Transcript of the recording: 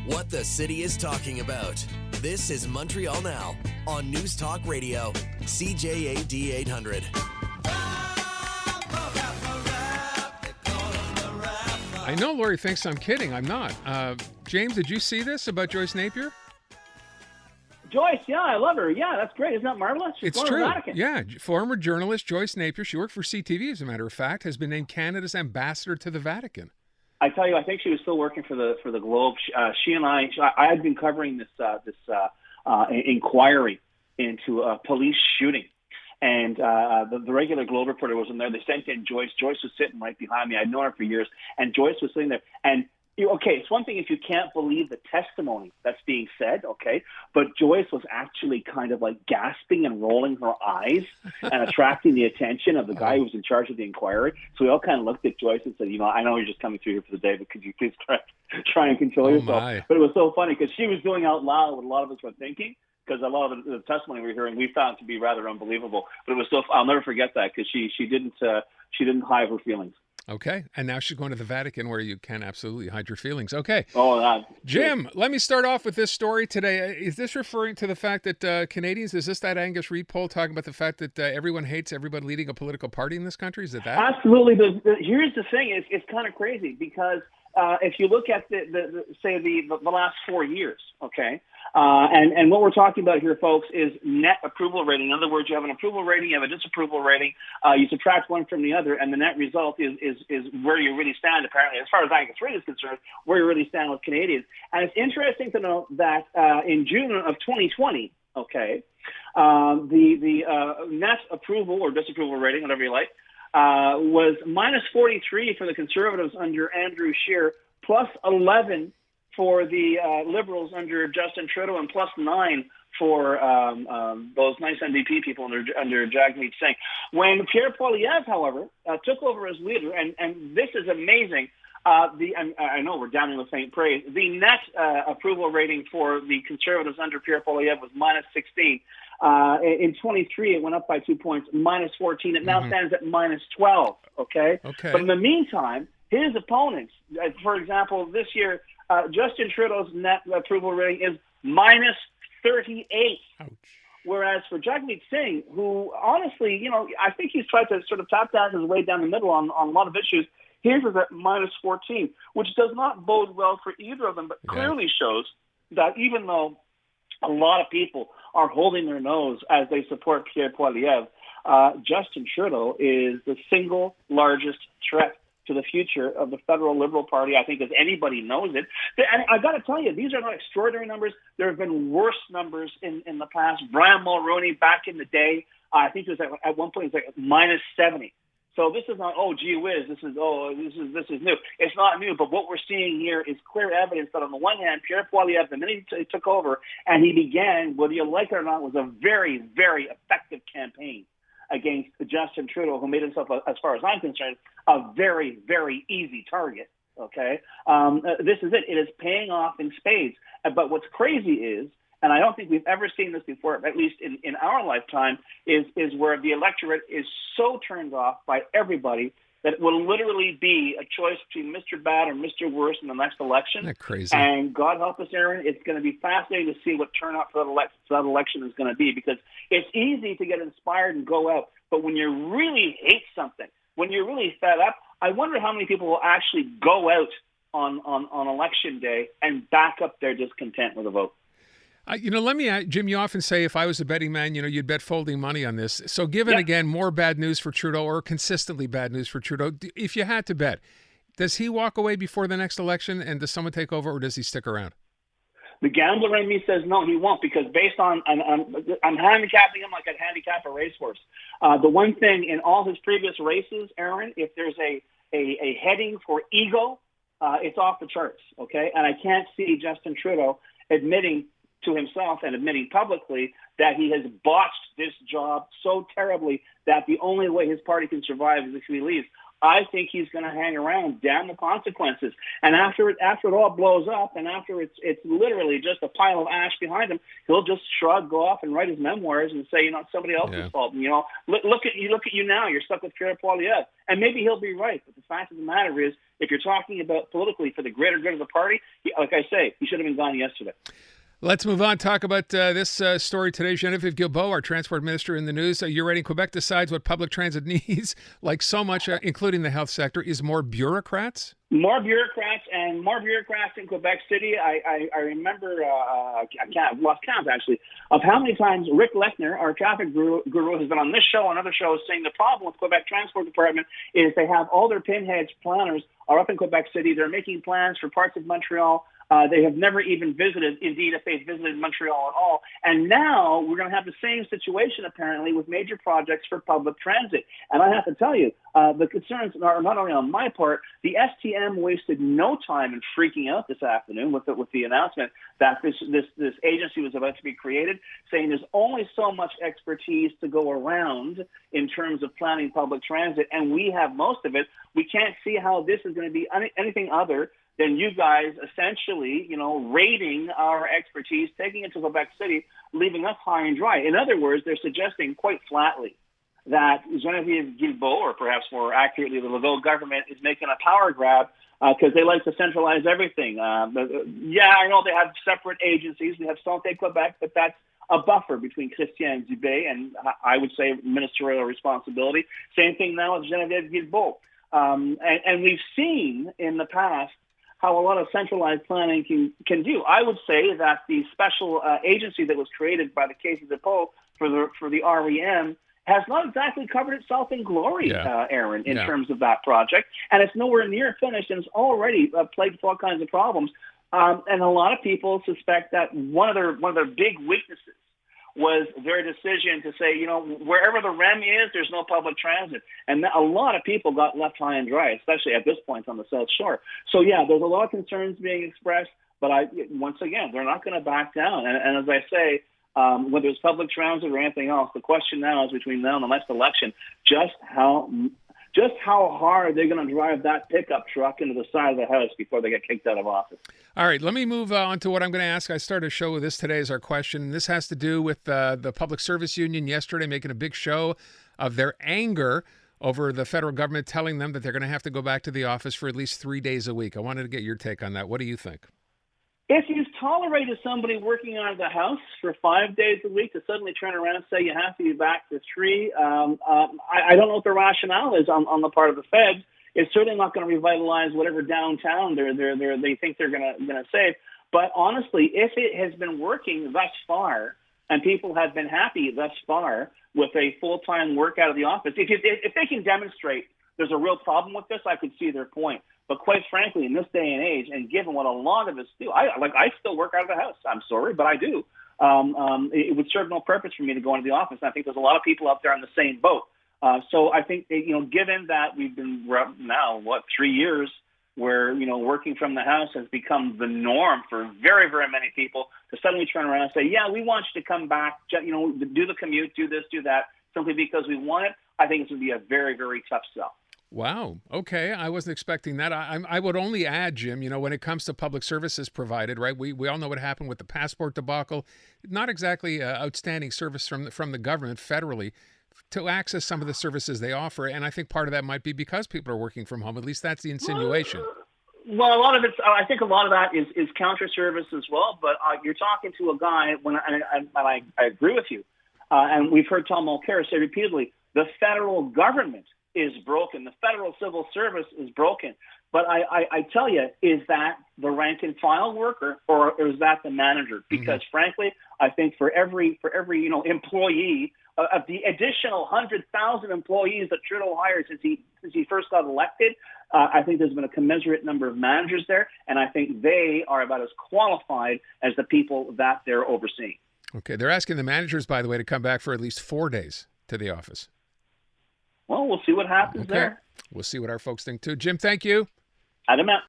What the city is talking about. This is Montreal Now on News Talk Radio, CJAD 800. I know Lori thinks I'm kidding. I'm not. James, did you see this about Joyce Napier? Joyce, yeah, I love her. Yeah, that's great. Isn't that marvelous? She's It's going to the true. Vatican. Yeah, former journalist Joyce Napier, she worked for CTV, as a matter of fact, has been named Canada's ambassador to the Vatican. I tell you, I think she was still working for the Globe. She and I had been covering this inquiry into a police shooting, and the regular Globe reporter was in there. They sent in Joyce. Joyce was sitting right behind me. I'd known her for years, and Joyce was sitting there. And okay, it's one thing if you can't believe the testimony that's being said, okay, but Joyce was actually kind of like gasping and rolling her eyes and attracting the attention of the guy who was in charge of the inquiry. So we all kind of looked at Joyce and said, I know you're just coming through here for the day, but could you please try and control yourself? My. But it was so funny because she was doing out loud what a lot of us were thinking, because a lot of the testimony we were hearing we found to be rather unbelievable. But it was so I'll never forget that because she didn't hide her feelings. Okay, and now she's going to the Vatican where you can absolutely hide your feelings. Okay. Jim, let me start off with this story today. Is this referring to the fact that Canadians, is this that Angus Reid poll talking about the fact that everyone hates everyone leading a political party in this country? Is it that? Absolutely. Here's the thing. It's kind of crazy because if you look at the last 4 years, okay, and what we're talking about here, folks, is net approval rating. In other words, you have an approval rating, you have a disapproval rating, you subtract one from the other, and the net result is where you really stand, apparently, as far as Angus Reid is concerned, where you really stand with Canadians. And it's interesting to note that in June of 2020, okay, the net approval or disapproval rating, whatever you like, was minus 43 for the Conservatives under Andrew Scheer, plus 11 for the Liberals under Justin Trudeau, and plus 9 for those nice NDP people under Jagmeet Singh. When Pierre Poilievre, however, took over as leader, and this is amazing, I know we're down in the faint praise, the net approval rating for the Conservatives under Pierre Poilievre was minus 16. In 23, it went up by 2 points, minus 14. It now stands at minus 12, okay? But in the meantime, his opponents, for example, this year, Justin Trudeau's net approval rating is minus 38. Ouch. Whereas for Jagmeet Singh, who honestly, I think he's tried to sort of tap dance his way down the middle on a lot of issues, his is at minus 14, which does not bode well for either of them, but clearly shows that even though a lot of people are holding their nose as they support Pierre Poilievre, Justin Trudeau is the single largest threat to the future of the federal Liberal Party, I think, as anybody knows it. And I got to tell you, these are not extraordinary numbers. There have been worse numbers in the past. Brian Mulroney, back in the day, I think it was at one point, it was like minus 70. So this is not, gee whiz, this is new. It's not new, but what we're seeing here is clear evidence that on the one hand, Pierre Poilievre, the minute he took over, and he began, whether you like it or not, was a very, very effective campaign against Justin Trudeau, who made himself, as far as I'm concerned, a very, very easy target. Okay, this is it. It is paying off in spades. But what's crazy is, and I don't think we've ever seen this before, at least in our lifetime, is where the electorate is so turned off by everybody that it will literally be a choice between Mr. Bad or Mr. Worse in the next election. Isn't that crazy? And God help us, Aaron, it's going to be fascinating to see what turnout for that election is going to be, because it's easy to get inspired and go out, but when you really hate something, when you're really fed up, I wonder how many people will actually go out on election day and back up their discontent with a vote. Let me, Jim, you often say if I was a betting man, you'd bet folding money on this. So given, again, more bad news for Trudeau or consistently bad news for Trudeau, if you had to bet, does he walk away before the next election and does someone take over, or does he stick around? The gambler in me says no, he won't, because based on I'm handicapping him like I'd handicap a racehorse. The one thing in all his previous races, Aaron, if there's a heading for ego, it's off the charts, okay? And I can't see Justin Trudeau admitting to himself and admitting publicly that he has botched this job so terribly that the only way his party can survive is if he leaves. I think he's going to hang around. Damn the consequences. And after it all blows up, and after it's literally just a pile of ash behind him, he'll just shrug, go off, and write his memoirs and say, it's somebody else's fault. And, look at you now. You're stuck with Pierre Poilievre, and maybe he'll be right. But the fact of the matter is, if you're talking about politically for the greater good of the party, like I say, he should have been gone yesterday. Let's move on. Talk about this story today. Genevieve Guilbeault, our transport minister, in the news. You're writing, Quebec decides what public transit needs, like so much, including the health sector, is more bureaucrats? More bureaucrats in Quebec City. I remember, I've lost count, actually, of how many times Rick Lechner, our traffic guru, has been on this show and other shows saying the problem with Quebec Transport Department is they have all their pinheads, planners, are up in Quebec City. They're making plans for parts of Montreal. They have never even visited, indeed, if they've visited Montreal at all. And now we're going to have the same situation, apparently, with major projects for public transit. And I have to tell you, the concerns are not only on my part. The STM wasted no time in freaking out this afternoon with the announcement that this agency was about to be created, saying there's only so much expertise to go around in terms of planning public transit, and we have most of it. We can't see how this is going to be anything other than you guys essentially, raiding our expertise, taking it to Quebec City, leaving us high and dry. In other words, they're suggesting quite flatly that Genevieve Guilbeault, or perhaps more accurately, the Legault government, is making a power grab because they like to centralize everything. I know they have separate agencies. We have Santé Quebec, but that's a buffer between Christian Dubé and, I would say, ministerial responsibility. Same thing now with Genevieve Guilbeault. And we've seen in the past how a lot of centralized planning can do. I would say that the special agency that was created by the Caisse de dépôt for the REM has not exactly covered itself in glory, Aaron, in terms of that project. And it's nowhere near finished, and it's already plagued with all kinds of problems. And a lot of people suspect that one of their big weaknesses was their decision to say, wherever the REM is, there's no public transit. And a lot of people got left high and dry, especially at this point on the South Shore. So, there's a lot of concerns being expressed, but once again, they're not going to back down. And as I say, whether it's public transit or anything else, the question now is between now and the next election, just how hard they're going to drive that pickup truck into the side of the house before they get kicked out of office. All right, let me move on to what I'm going to ask. I started a show with this today as our question. This has to do with the Public Service Union yesterday making a big show of their anger over the federal government telling them that they're going to have to go back to the office for at least 3 days a week. I wanted to get your take on that. What do you think? If you've tolerated somebody working out of the house for 5 days a week to suddenly turn around and say you have to be back for 3, I don't know what the rationale is on the part of the feds. It's certainly not going to revitalize whatever downtown they think they're going to save. But honestly, if it has been working thus far and people have been happy thus far with a full-time work out of the office, if they can demonstrate there's a real problem with this, I could see their point. But quite frankly, in this day and age, and given what a lot of us do, I still work out of the house. I'm sorry, but I do. It would serve no purpose for me to go into the office. And I think there's a lot of people out there in the same boat. So I think, given that we've been now, 3 years where, working from the house has become the norm for very, very many people, to suddenly turn around and say, yeah, we want you to come back, do the commute, do this, do that, simply because we want it, I think it's going to be a very, very tough sell. Wow. Okay. I wasn't expecting that. I would only add, Jim, when it comes to public services provided, right? We all know what happened with the passport debacle. Not exactly outstanding service from the government federally to access some of the services they offer. And I think part of that might be because people are working from home. At least that's the insinuation. Well, a lot of I think a lot of that is counter service as well. But you're talking to a guy, I agree with you. And we've heard Tom Mulcair say repeatedly, the federal government is broken. The federal civil service is broken. But I tell you, is that the rank and file worker or is that the manager? Because frankly, I think for every employee of the additional 100,000 employees that Trudeau hired since he first got elected, I think there's been a commensurate number of managers there, and I think they are about as qualified as the people that they're overseeing. Okay, they're asking the managers, by the way, to come back for at least 4 days to the office. Well, we'll see what happens there. We'll see what our folks think, too. Jim, thank you. Adam out.